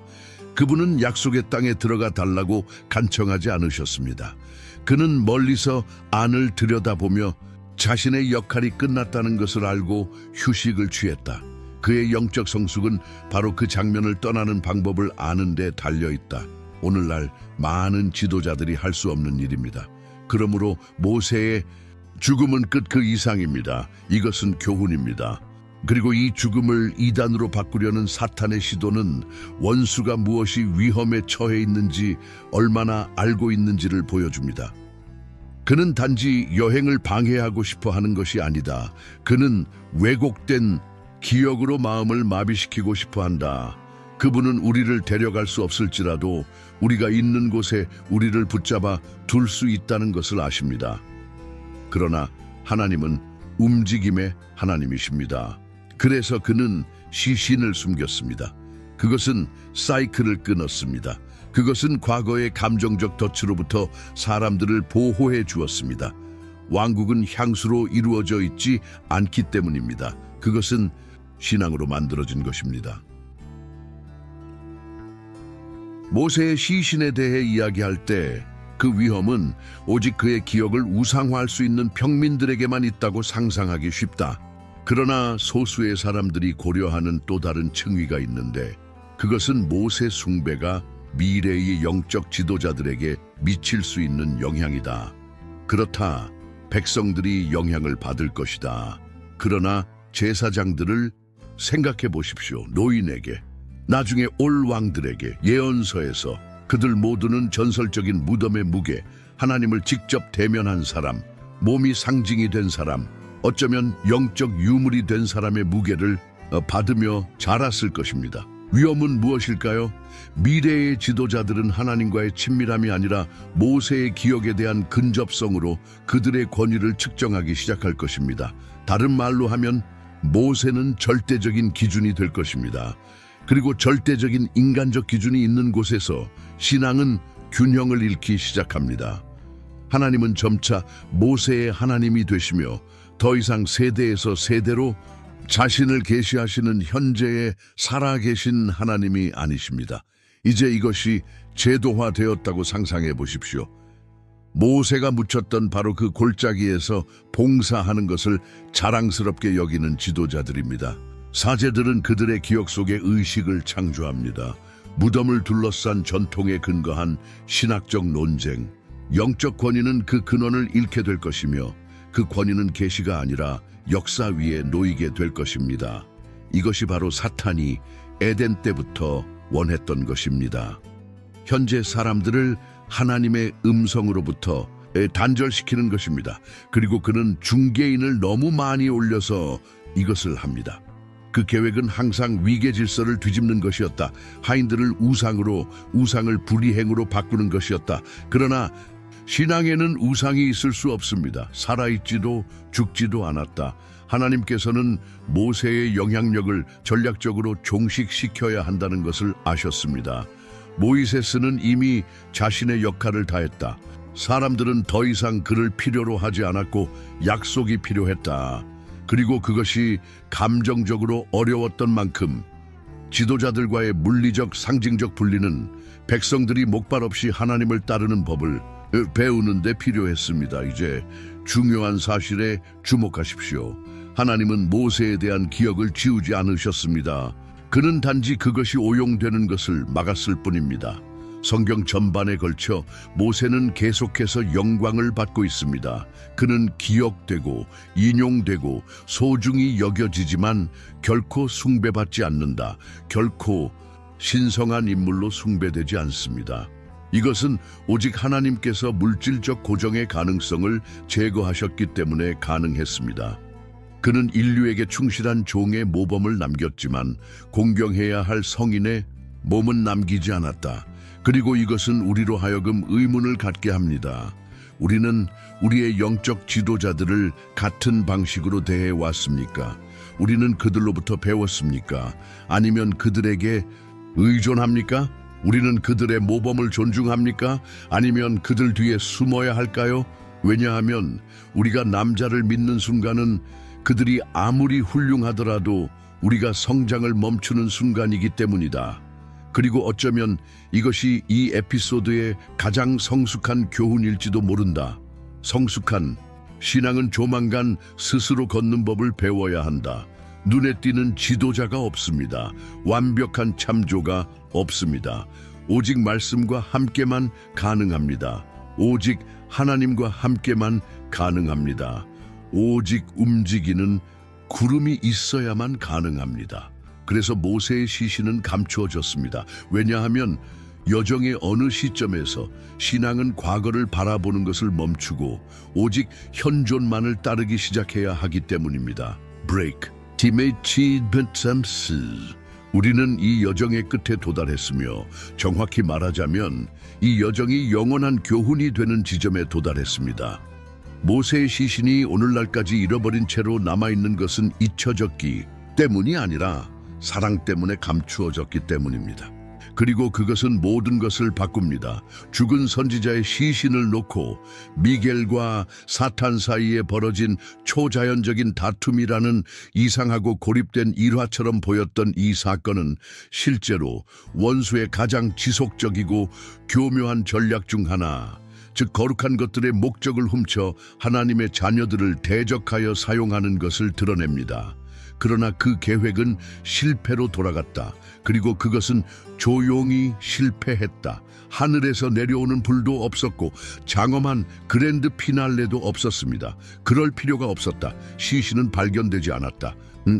Speaker 1: 그분은 약속의 땅에 들어가 달라고 간청하지 않으셨습니다. 그는 멀리서 안을 들여다보며 자신의 역할이 끝났다는 것을 알고 휴식을 취했다. 그의 영적 성숙은 바로 그 장면을 떠나는 방법을 아는 데 달려있다. 오늘날 많은 지도자들이 할 수 없는 일입니다. 그러므로 모세의 죽음은 끝 그 이상입니다. 이것은 교훈입니다. 그리고 이 죽음을 이단으로 바꾸려는 사탄의 시도는 원수가 무엇이 위험에 처해 있는지 얼마나 알고 있는지를 보여줍니다. 그는 단지 여행을 방해하고 싶어 하는 것이 아니다. 그는 왜곡된 기억으로 마음을 마비시키고 싶어 한다. 그분은 우리를 데려갈 수 없을지라도 우리가 있는 곳에 우리를 붙잡아 둘 수 있다는 것을 아십니다. 그러나 하나님은 움직임의 하나님이십니다. 그래서 그는 시신을 숨겼습니다. 그것은 사이클을 끊었습니다. 그것은 과거의 감정적 덫으로부터 사람들을 보호해 주었습니다. 왕국은 향수로 이루어져 있지 않기 때문입니다. 그것은 신앙으로 만들어진 것입니다. 모세의 시신에 대해 이야기할 때 그 위험은 오직 그의 기억을 우상화할 수 있는 평민들에게만 있다고 상상하기 쉽다. 그러나 소수의 사람들이 고려하는 또 다른 층위가 있는데 그것은 모세 숭배가 미래의 영적 지도자들에게 미칠 수 있는 영향이다. 그렇다. 백성들이 영향을 받을 것이다. 그러나 제사장들을 생각해 보십시오. 노인에게, 나중에 올 왕들에게 예언서에서 그들 모두는 전설적인 무덤의 무게, 하나님을 직접 대면한 사람, 몸이 상징이 된 사람, 어쩌면 영적 유물이 된 사람의 무게를 받으며 자랐을 것입니다. 위험은 무엇일까요? 미래의 지도자들은 하나님과의 친밀함이 아니라 모세의 기억에 대한 근접성으로 그들의 권위를 측정하기 시작할 것입니다. 다른 말로 하면 모세는 절대적인 기준이 될 것입니다. 그리고 절대적인 인간적 기준이 있는 곳에서 신앙은 균형을 잃기 시작합니다. 하나님은 점차 모세의 하나님이 되시며 더 이상 세대에서 세대로 자신을 계시하시는 현재에 살아계신 하나님이 아니십니다. 이제 이것이 제도화되었다고 상상해 보십시오. 모세가 묻혔던 바로 그 골짜기에서 봉사하는 것을 자랑스럽게 여기는 지도자들입니다. 사제들은 그들의 기억 속에 의식을 창조합니다. 무덤을 둘러싼 전통에 근거한 신학적 논쟁, 영적 권위는 그 근원을 잃게 될 것이며 그 권위는 계시가 아니라 역사 위에 놓이게 될 것입니다. 이것이 바로 사탄이 에덴 때부터 원했던 것입니다. 현재 사람들을 하나님의 음성으로부터 단절시키는 것입니다. 그리고 그는 중개인을 너무 많이 올려서 이것을 합니다. 그 계획은 항상 위계 질서를 뒤집는 것이었다. 하인들을 우상으로, 우상을 불이행으로 바꾸는 것이었다. 그러나 신앙에는 우상이 있을 수 없습니다. 살아있지도 죽지도 않았다. 하나님께서는 모세의 영향력을 전략적으로 종식시켜야 한다는 것을 아셨습니다. 모이세스는 이미 자신의 역할을 다했다. 사람들은 더 이상 그를 필요로 하지 않았고 약속이 필요했다. 그리고 그것이 감정적으로 어려웠던 만큼 지도자들과의 물리적 상징적 분리는 백성들이 목발 없이 하나님을 따르는 법을 배우는 데 필요했습니다. 이제 중요한 사실에 주목하십시오. 하나님은 모세에 대한 기억을 지우지 않으셨습니다. 그는 단지 그것이 오용되는 것을 막았을 뿐입니다. 성경 전반에 걸쳐 모세는 계속해서 영광을 받고 있습니다. 그는 기억되고 인용되고 소중히 여겨지지만 결코 숭배받지 않는다. 결코 신성한 인물로 숭배되지 않습니다. 이것은 오직 하나님께서 물질적 고정의 가능성을 제거하셨기 때문에 가능했습니다. 그는 인류에게 충실한 종의 모범을 남겼지만 공경해야 할 성인의 몸은 남기지 않았다. 그리고 이것은 우리로 하여금 의문을 갖게 합니다. 우리는 우리의 영적 지도자들을 같은 방식으로 대해 왔습니까? 우리는 그들로부터 배웠습니까? 아니면 그들에게 의존합니까? 우리는 그들의 모범을 존중합니까? 아니면 그들 뒤에 숨어야 할까요? 왜냐하면 우리가 남자를 믿는 순간은 그들이 아무리 훌륭하더라도 우리가 성장을 멈추는 순간이기 때문이다. 그리고 어쩌면 이것이 이 에피소드의 가장 성숙한 교훈일지도 모른다. 성숙한 신앙은 조만간 스스로 걷는 법을 배워야 한다. 눈에 띄는 지도자가 없습니다. 완벽한 참조가 없습니다. 오직 말씀과 함께만 가능합니다. 오직 하나님과 함께만 가능합니다. 오직 움직이는 구름이 있어야만 가능합니다. 그래서 모세의 시신은 감추어졌습니다. 왜냐하면 여정의 어느 시점에서 신앙은 과거를 바라보는 것을 멈추고 오직 현존만을 따르기 시작해야 하기 때문입니다. 브레이크. 우리는 이 여정의 끝에 도달했으며 정확히 말하자면 이 여정이 영원한 교훈이 되는 지점에 도달했습니다. 모세의 시신이 오늘날까지 잃어버린 채로 남아있는 것은 잊혀졌기 때문이 아니라 사랑 때문에 감추어졌기 때문입니다. 그리고 그것은 모든 것을 바꿉니다. 죽은 선지자의 시신을 놓고 미겔과 사탄 사이에 벌어진 초자연적인 다툼이라는 이상하고 고립된 일화처럼 보였던 이 사건은 실제로 원수의 가장 지속적이고 교묘한 전략 중 하나, 즉 거룩한 것들의 목적을 훔쳐 하나님의 자녀들을 대적하여 사용하는 것을 드러냅니다. 그러나 그 계획은 실패로 돌아갔다. 그리고 그것은 조용히 실패했다. 하늘에서 내려오는 불도 없었고 장엄한 그랜드 피날레도 없었습니다. 그럴 필요가 없었다. 시신은 발견되지 않았다.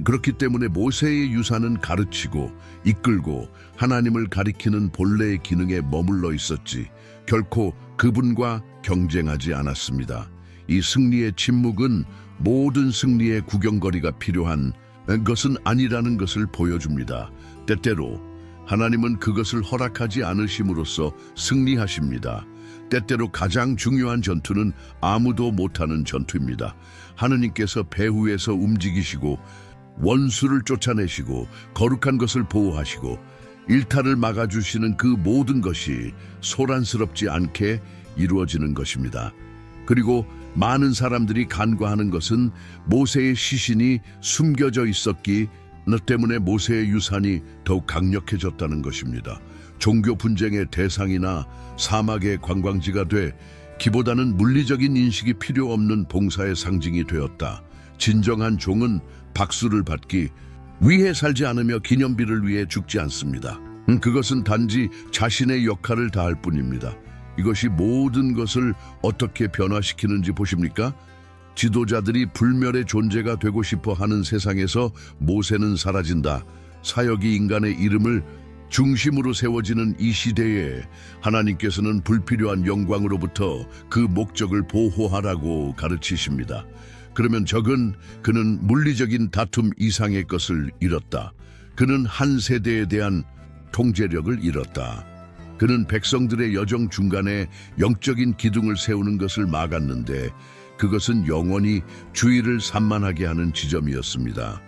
Speaker 1: 그렇기 때문에 모세의 유산은 가르치고 이끌고 하나님을 가리키는 본래의 기능에 머물러 있었지 결코 그분과 경쟁하지 않았습니다. 이 승리의 침묵은 모든 승리의 구경거리가 필요한 것은 아니라는 것을 보여줍니다. 때때로 하나님은 그것을 허락하지 않으심으로써 승리하십니다. 때때로 가장 중요한 전투는 아무도 못하는 전투입니다. 하느님께서 배후에서 움직이시고 원수를 쫓아내시고 거룩한 것을 보호하시고 일탈을 막아주시는 그 모든 것이 소란스럽지 않게 이루어지는 것입니다. 그리고 많은 사람들이 간과하는 것은 모세의 시신이 숨겨져 있었기 때문에 모세의 유산이 더욱 강력해졌다는 것입니다. 종교 분쟁의 대상이나 사막의 관광지가 돼 기보다는 물리적인 인식이 필요 없는 봉사의 상징이 되었다. 진정한 종은 박수를 받기 위해 살지 않으며 기념비를 위해 죽지 않습니다. 그것은 단지 자신의 역할을 다할 뿐입니다. 이것이 모든 것을 어떻게 변화시키는지 보십니까? 지도자들이 불멸의 존재가 되고 싶어 하는 세상에서 모세는 사라진다. 사역이 인간의 이름을 중심으로 세워지는 이 시대에 하나님께서는 불필요한 영광으로부터 그 목적을 보호하라고 가르치십니다. 그러면 그는 물리적인 다툼 이상의 것을 잃었다. 그는 한 세대에 대한 통제력을 잃었다. 그는 백성들의 여정 중간에 영적인 기둥을 세우는 것을 막았는데 그것은 영원히 주의를 산만하게 하는 지점이었습니다.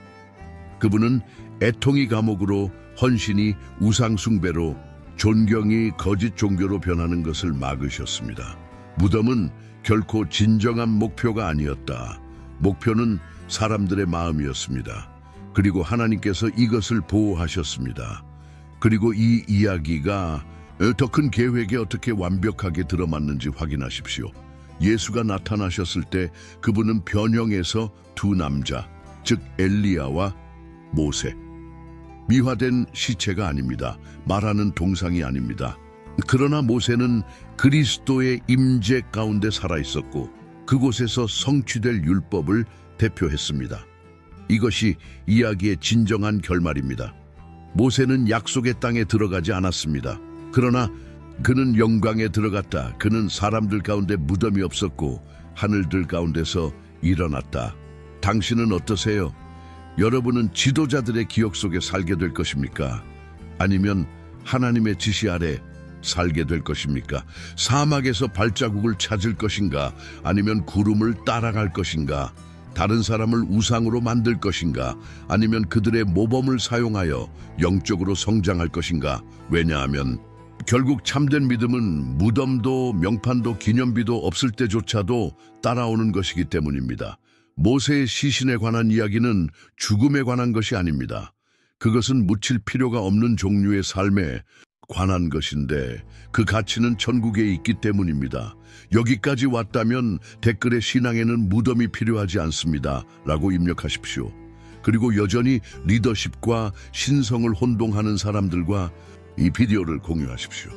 Speaker 1: 그분은 애통이 감옥으로, 헌신이 우상 숭배로, 존경이 거짓 종교로 변하는 것을 막으셨습니다. 무덤은 결코 진정한 목표가 아니었다. 목표는 사람들의 마음이었습니다. 그리고 하나님께서 이것을 보호하셨습니다. 그리고 이 이야기가 더 큰 계획에 어떻게 완벽하게 들어맞는지 확인하십시오. 예수가 나타나셨을 때 그분은 변형해서 두 남자, 즉 엘리야와 모세, 미화된 시체가 아닙니다. 말하는 동상이 아닙니다. 그러나 모세는 그리스도의 임재 가운데 살아있었고 그곳에서 성취될 율법을 대표했습니다. 이것이 이야기의 진정한 결말입니다. 모세는 약속의 땅에 들어가지 않았습니다. 그러나 그는 영광에 들어갔다. 그는 사람들 가운데 무덤이 없었고 하늘들 가운데서 일어났다. 당신은 어떠세요? 여러분은 지도자들의 기억 속에 살게 될 것입니까? 아니면 하나님의 지시 아래 살게 될 것입니까? 사막에서 발자국을 찾을 것인가? 아니면 구름을 따라갈 것인가? 다른 사람을 우상으로 만들 것인가? 아니면 그들의 모범을 사용하여 영적으로 성장할 것인가? 왜냐하면 결국 참된 믿음은 무덤도 명판도 기념비도 없을 때조차도 따라오는 것이기 때문입니다. 모세의 시신에 관한 이야기는 죽음에 관한 것이 아닙니다. 그것은 묻힐 필요가 없는 종류의 삶에 관한 것인데 그 가치는 천국에 있기 때문입니다. 여기까지 왔다면 댓글에 신앙에는 무덤이 필요하지 않습니다. 라고 입력하십시오. 그리고 여전히 리더십과 신성을 혼동하는 사람들과 이 비디오를 공유하십시오.